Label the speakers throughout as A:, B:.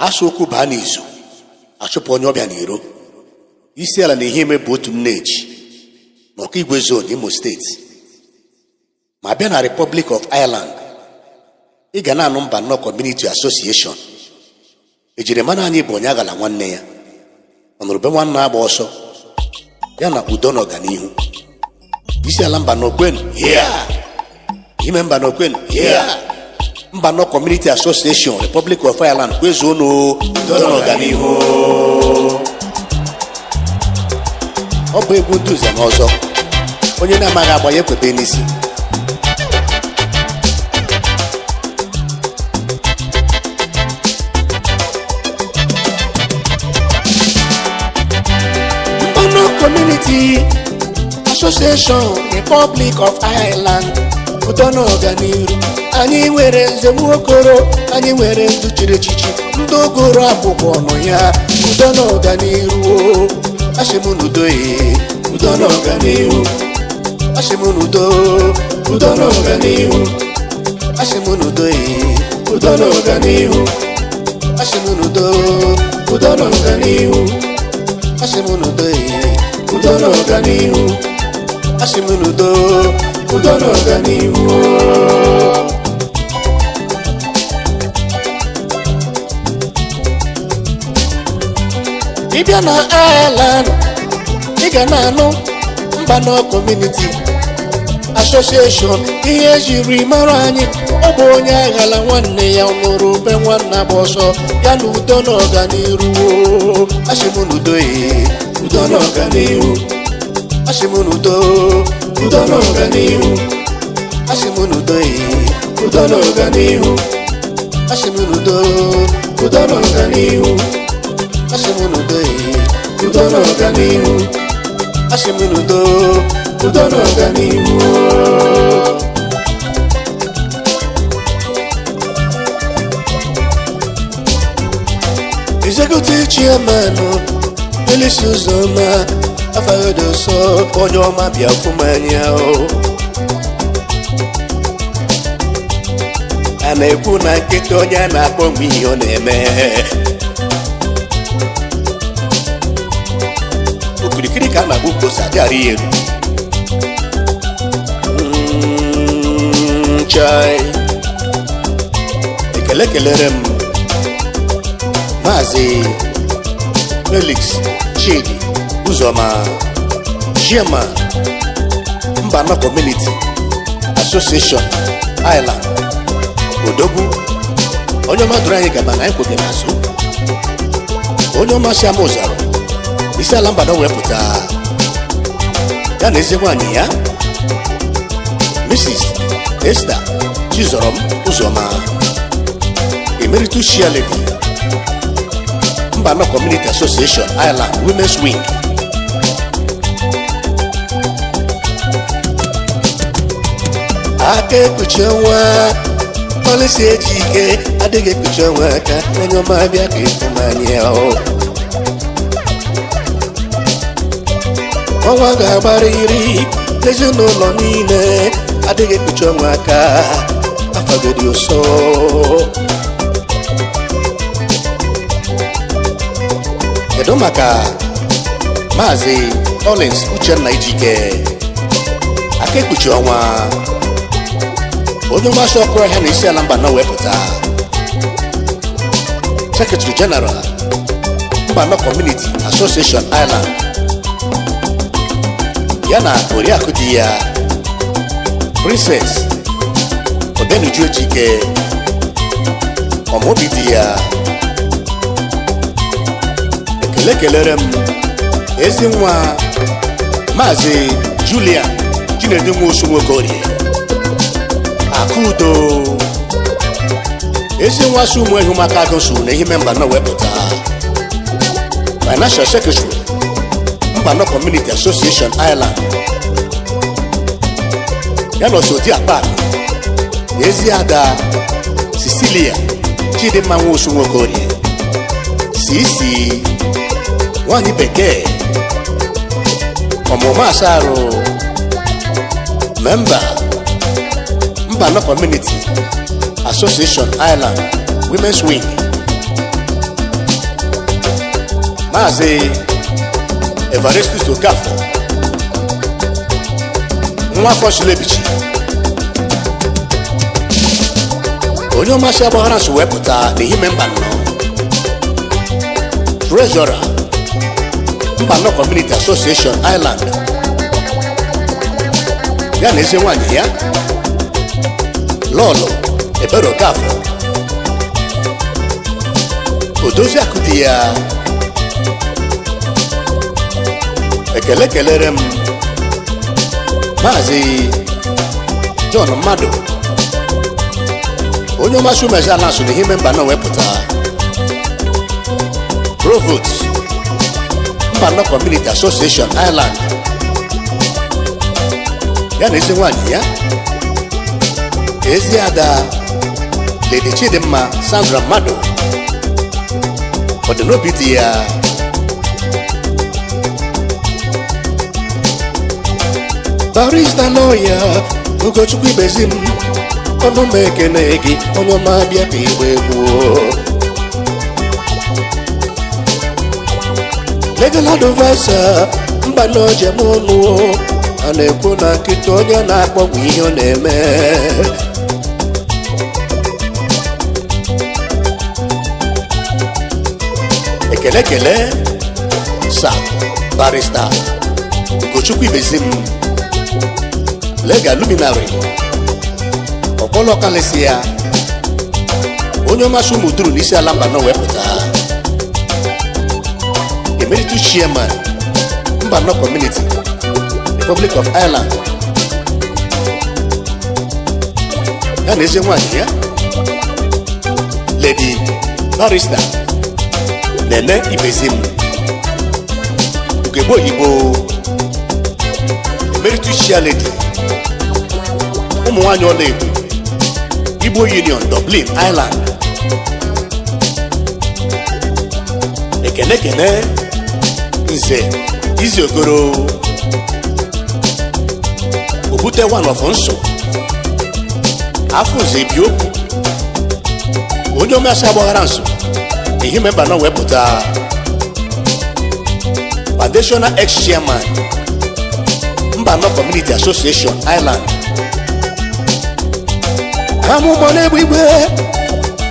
A: asokwu baa n'izu achụpụ onye ọbịa n'iro. Isi ala na ihe ime bụ otu nneji n'ọka Igwe zone Imo steeti. Ma bịa na Republic of Ireland, ị ga na-anụ Mbano Community Association. Ejirimara anyị bụ onye aghala nwanne ya, ọnụrụbe nwanne agba ọsọ ya na udo na ọganihu. Isi ala Mbano kwenu ime Mbano kwenu Mbano Community Association Republic of Ireland kwezuo udo na ọganihu. Ọ bụ egwu nduze n'ọzọ, onye na-amaghị agba ya ekwebe n'isi. Mbano Community Association Republic of Ireland udo na ọganihu. Anyị nwere nze nwokoro, anyị nwere ndụ chiri echichi, ndị ogoro akwụkwọ ọnụ ya. Udo na ọganihu, ashimunudo udo na ọganihu, ashimunudo udo na ọganihu, ashimunudo udo na ọganihu, ashimunudo udo na ọganihu, ashimunudo udo na ọganihu, ashimunudo udo na ọganihu. Ịbịa na Ireland, ị ga na-anụ Mbano Community Association. Ihe ejiri mara anyị, ọ bụ onye aghala nwanne ya, ọnụrụ be nwanne agba ọsọ ya na udo na ọganihu. Ashimunudo udo na ọganihu, ashimunudo udo na ọganihu, ashimunudo udo na ọganihu, ashimunudo udo na ọganihu, ashimunudo udo na ọganihu, ashimunudo udo na ọganihu. Executive Chairman Elisi Uzoma Afayodoso onye ọma bịa fụmanya o. A na-ekwu na nkịta onye a na-akpọ mgbe ihe ọ na-eme. Okirikiri ka a na-agbu mposi adịghara ya elu. Chai ekele kelere m Maazị Felix Chidi Uzoma, Chairman Mbano Community Association Ireland. Odogwu onye ọma dụrụ anyị gaba na anyị kwụbịa n'azụ. Onye ọma si ama ụzara isi ala Mbano wepụta ya na ezi nwaanyị ya Mrs. Esther Chizorom Uzoma, Emeritus Chair Lady Mbano Community Association Ireland Women's Wing. Aka ekpuchi ọnwa polisi eji ike adịghị ekpuchi ọnwa aka. Onye ọma bịa ka ịfụmanya o. Ọnwa ga-agbarịrị n'ezinụlọ niile, adịghị ekpuchi ọnwa aka. Afagodi ụsọ kedu maka Maazị Collins Uchenna Ijike, aka ekpuchi ọnwa onye ọmasị ọkụ ahịa na isi ala Mbano wepụta. Secretary General Mbano Community Association Ireland ya na oriakụ di ya Princess Oganihu Ejike, ọmụobi di ya. Ekele kelere m ezi nwa Maazị Julian Chinedu Nwosu Nwokorie, Akudo ezi nwa si ụmụ ehumaka agụsụ na ihe Mbano wepụta. Financial Secretary Mbano Community Association Ireland ya na osodi akpa ezi ada Cecilia Chidimma Nwosu Nwokorie CC nwanyị bekee ọmụmụ asarụ member Mbano Community Association Ireland Women's Wing. Maazị Evarestus Okafọ nwa afọ Shilebichi onye ọmasị agbaghara so wepụta n'ime mba nọ Treasurer Mbanọ Community Association Island ya na eze nwanyị ya Lọlọ Ebere Okafọ odozi akụ di ya ekele kelere m Maazị John Mmadụ onye ọmasị umezala so n'ime mba nọ wepụta Provost Mbanọ Community Association Island ya na ezi nwanyị ya ezi ada Lady Chidimma Sandra Mmadụ ọdịnobi di ya barista lawyer Ugochukwu Ibezim ọnụ m ekene gị onye ọma bịa ka igba egwu legal advisor Mbanọ jem ọnụ a na-ekwu na nkịta onye na-akpọgbu ihe ọ na-eme ekele Sir Barrister Ugochukwu Ibezim legal luminary ọkpọlọ kalịsị ya onye ọmasị ụmụ duru n'isi ala Mbanọ wepụta Emeritus Chairman Mbanọ Community Republic of Ireland ya na eze nwanyị ya Lady Barrister Nene Ibezim ugegbe oyibo Emeritus Chair Lady ụmụ nwanyị ọla edo Igbo Union Dublin Ireland ekene Nze Iziokoro Obute one of Nso afọ Nze Biokwu onye ọmasị agbaghara nso ihe memba nọ wepụta Foundational ex-chairman Mbanọ Community Association Ireland amụmọ na-egbu igwe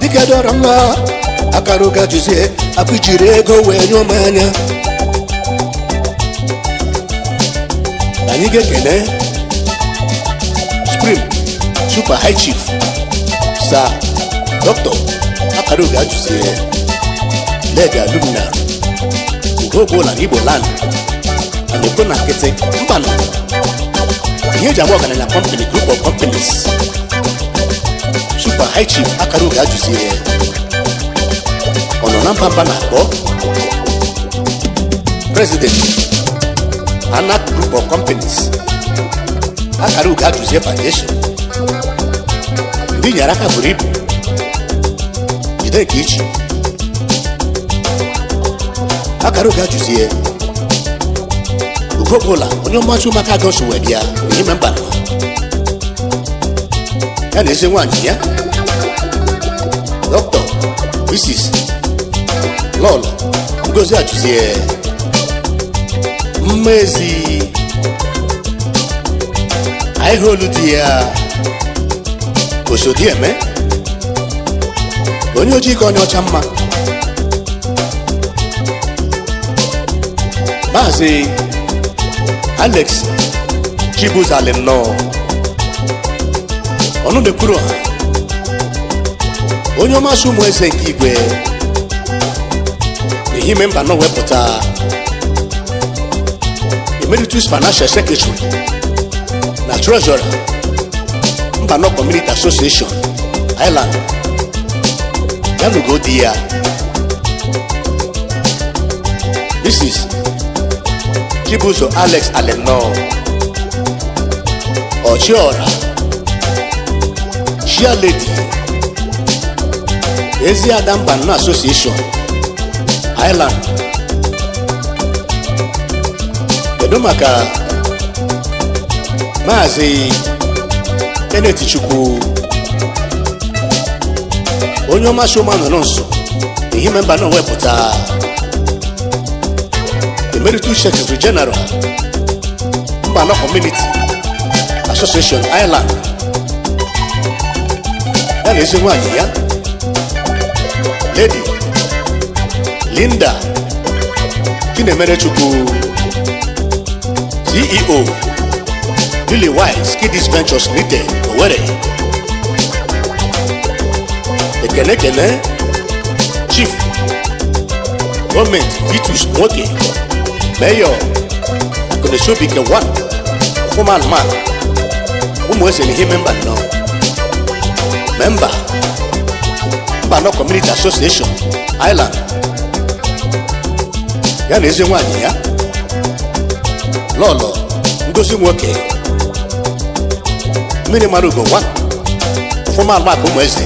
A: dịka dọrọ mma akara ụga jụzie akụjiri ego wee nyụọ m anya anyị ga-ekene Supreme Super High Chief Sir Dr. akara ụga jụzie lega alumna ugogbola na Igbo land a na-ekwu na nkịtị Mbanọ ihe eji agba ọgaranya company group of companies Super High Chief akara ụga jụzie ọ nọ na mba na-akpọ President Anak Group of Companies akara ụga jụzie Foundation ndị nyere aka buru ibu jide nke ichi akara ụga jụzie ugogbola onye ọmasị ụmụaka agọsụ wee bịa n'ime Mbanọ ya na eze nwanyị ya Dr. Mrs. Lọlọ Ngozi Ajụzie mmezi anyị hụrụ di ya Osodieme onye ojii ka onye ọcha mma Maazị Alex Chibuzalem nọ ọnụ na-ekwuru ha onye ọmasị ụmụ eze nke igwe n'ime Mbanọ wepụta Emeritus Financial Secretary na Treasurer Mbanọ Community Association Ireland ya nugo di ya Mrs. Chibuzo Alex Alemno Ochiora Chia Lady Ezi Adam Mbanọ Association Ireland kedu maka Maazị Kenneth Chukwu onye ọmasị ụma nọ nso ihe memba nọ wepụta Emeritus Secretary General Mbano Community Association Island ya na ezi nwanyị ya Lady Linda Chinemerechukwu CEO Billy Wise Kiddies Ventures Limited Owerri. Ekene Chief Government Vitus Nwoke Mayor Akonesobike 1 former man ụmụeze na ihe member nọ member Mbano Community Association Island ya na eze nwanyị ya Lolo Ngozi Nwoke mmiri mara ugo 1 former man ụmụeze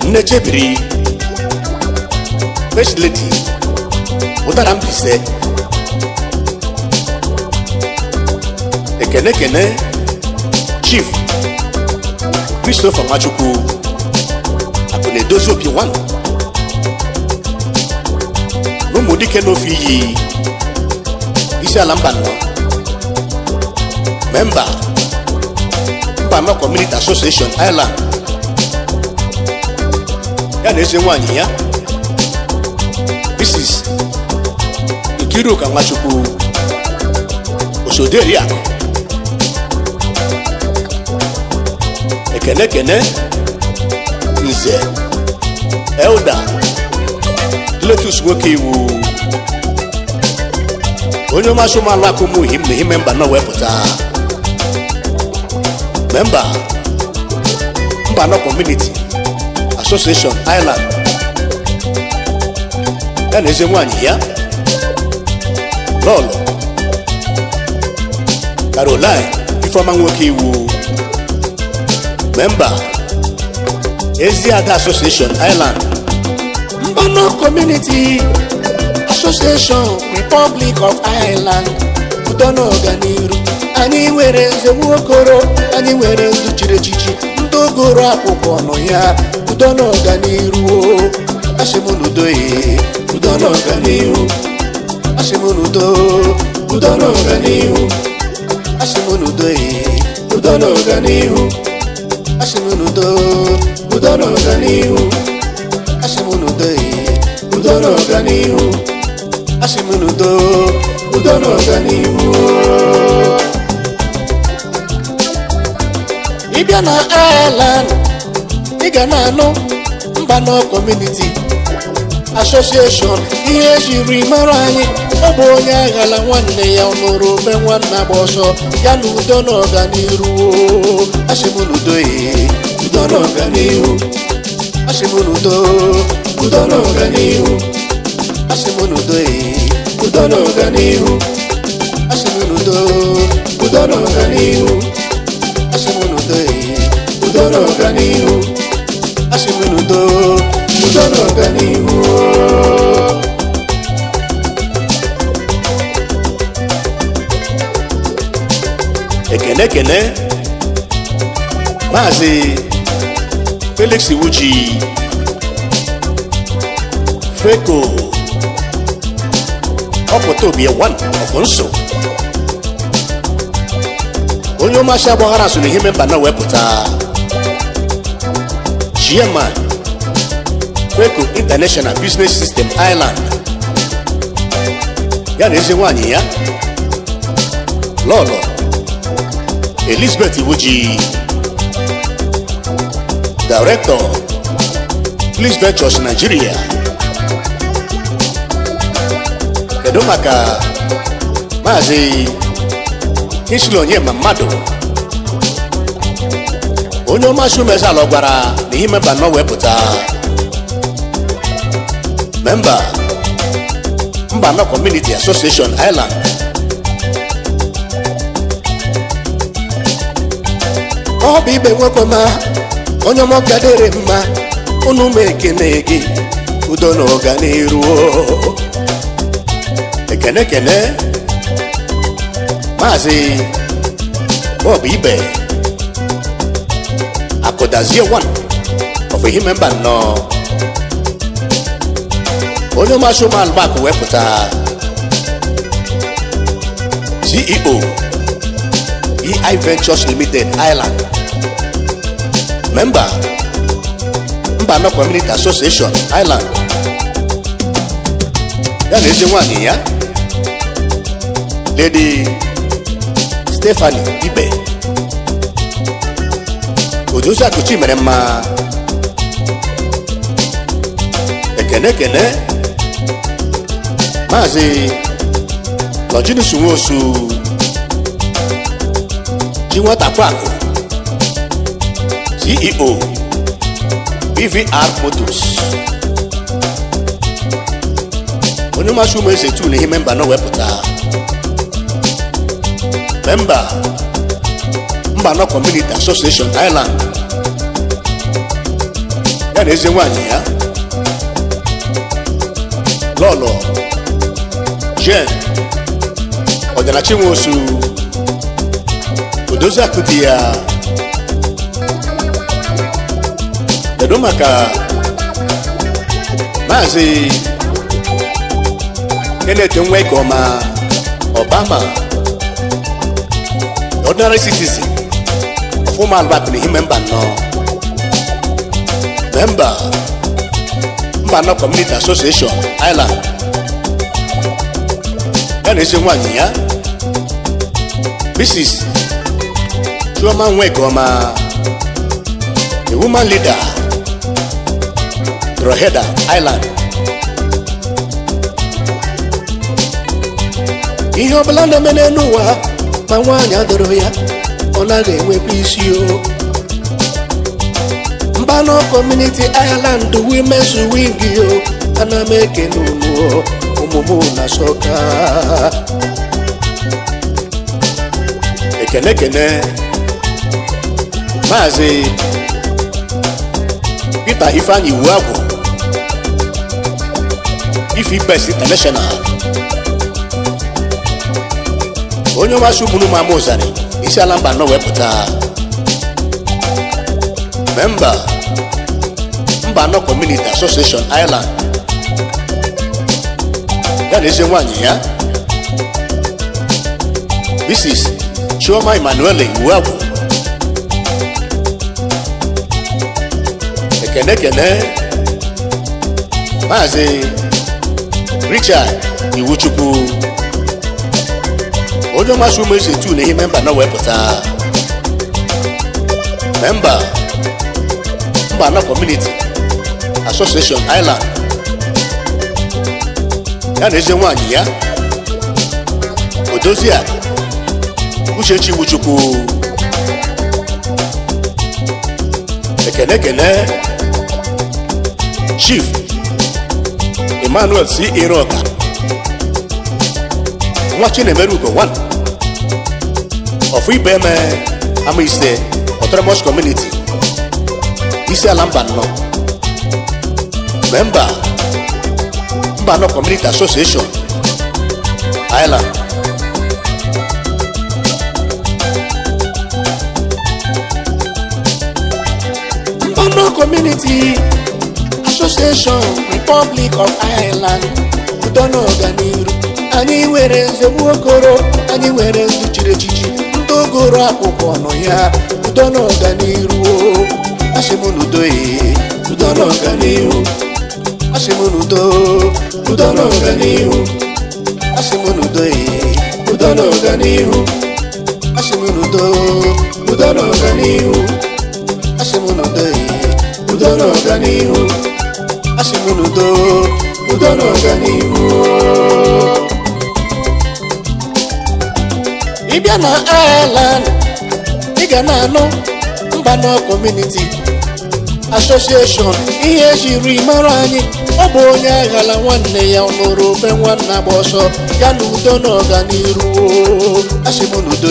A: Nne Chebiri First Lady Udara Mbise. Ekene Chief Christopher Machukwu Akunedozi Obi 1 n'ụmụdike n'ofe iyi isi ala mba nọ member Mbano Community Association Island ya na eze nwanyị ya Mrs. Nkiruka Nwachukwu Osoderi akụ. Ekene Nze Elda Letus Nwoke Iwu onye ọmasị ụmụalụ akụmụ ihe member nọ wepụta member Mbano Community Association Island ya na eze nwanyị ya Lolo Caroline Ifeoma Nwoke Iwu member Eziada Association Island Mbano Community Association Republic of Ireland udo na ọganiru anyị nwere nze nwokoro anyị nwere ndu chiri echichi ndị ogoro akwụkwọ nọ ya udo na ọganiru asịmụnudo udo na ọganiru asịmụnudo udo na ọganiru asịmụnudo udo na ọganiru asịmụnudo udo na ọganiru asịmụnudo udo na ọganiru asịmụnudo udo na ọganiru. Ịbịa na Ireland ị ga na-anụ Mbano Community Association ihe ejiri mara anyị ọ bụ onye aghala nwanne ya ọnụrụ be nwanne agba ọsọ ya na udo na ọganiru asịmụnudo udo na ọganiru asịmụnudo udo na ọganiru asịmụnudo udo na ọganiru asịmụnudo udo na ọganiru asịmụnudo udo na ọganiru asịmụnudo udo na ọganiru. Ekene Maazị Felix Iwuji Feko ọpụta obi 1 of nso onye ọmasị agbaghara so na ihe member na wepụta Chairman Feko International Business System Island ya na eze nwanyị ya Lolo Elizabeth Iwuji Director Kiddies Ventures Nigeria. Kedu maka Maazị Islonye Mamadu onye ọmasị umezala gwara na ihe member nọ wepụta member Mbano Community Association Island ọ bụ ibe nwoke ma onye ọmọgadere mma unu ma ekene gị udo na ọganiru. Ekene Maazị Bob Ibe Akodazie 1 of ihe member nọ onye ọmasị ụmụalụmakụ wepụta CEO EI Ventures Limited Island, member Mbano Community Association Island. Ya na ezi nwanyị ya Lady Stephanie Ibe Ojozi Akuchi mere mma. Ekene Maazị Lọjinus Nwosu ji nwata kwakụ CEO BVR Motors, onye masị ụmụ eze tu na ihe memba na wepụta memba Mbano Community Association Island. Ya na eze nwanyị ya Lolo Jen Ọdịnachi Nwosu Odozi Akụdi ya. Kedu maka Maazị Kenneth Nwekoma Obama, ordinary citizen of Umal Bakuni, him member no member Mbano Community Association Island. Ya na ezi nwanyị ya Mrs. Chioma Nwekoma, a woman leader Roheda Island. Ihe ọbụla na-eme n'ụwa ma nwaanyị adọrọ ya ọ naghị enwekwa isi o. Mbano Community Island Women's Wing yo, ana m ekene unu ụmụmụ na sọka. Ekene Maazị Peter Ifeanyi Uwagwu, Ifi Best International, onye ọmasị ụmụnụ ma Mozari isi ala mba nọ wepụta memba Mbano Community Association Island. Ya na eze nwanyị ya Mrs. Chioma Emmanuel Uwagwu. Ekene Maazị Richard Iwuchukwu, onye ọmasị ụmụ eze tu na ihe memba na wepụta memba Mbano Community Association Island. Ya na eze nwanyị ya Odozi Uchechi Iwuchukwu. Ekene Chief Emmanuel C. Iroka, Nwachi Nemerugo 1 of Ibeme Amaise Autonomous Community, isi ala mba nọ member Mbano Community Association Island. Mbano Community Association Republic of Ireland, udo na ọganiru. Anyị nwere nzegbu okoro, anyị nwere ndị chiri echichi, ndị ogoro akwụkwọ nọ ya. Udo na ọganiru, asịmụnudo udo na ọganiru, asịmụnudo udo na ọganiru, asịmụnudo udo na ọganiru, asịmụnudo udo na ọganiru, asịmụnudo udo na ọganiru, asịmụnudo udo na ọganiru. Ịbịa na Ireland, ị ga na-anụ Mbano Community Association. Ihe jiri mara anyị, ọ bụ onye aghala nwanne ya ọnụrụ be nwanne agba ọsọ ya na udo na ọganiru. Asịmụnudo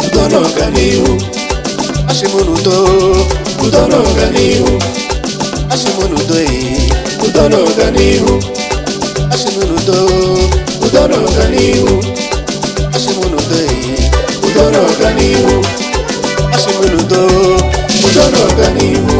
A: udo na ọganiru, asịmụnudo udo na ọganiru, asịmụnudo udo na ọganiru, asịmụnudo udo na ọganiru, asịmụnudo udo na ọganiru, asịmụnudo udo na ọganiru.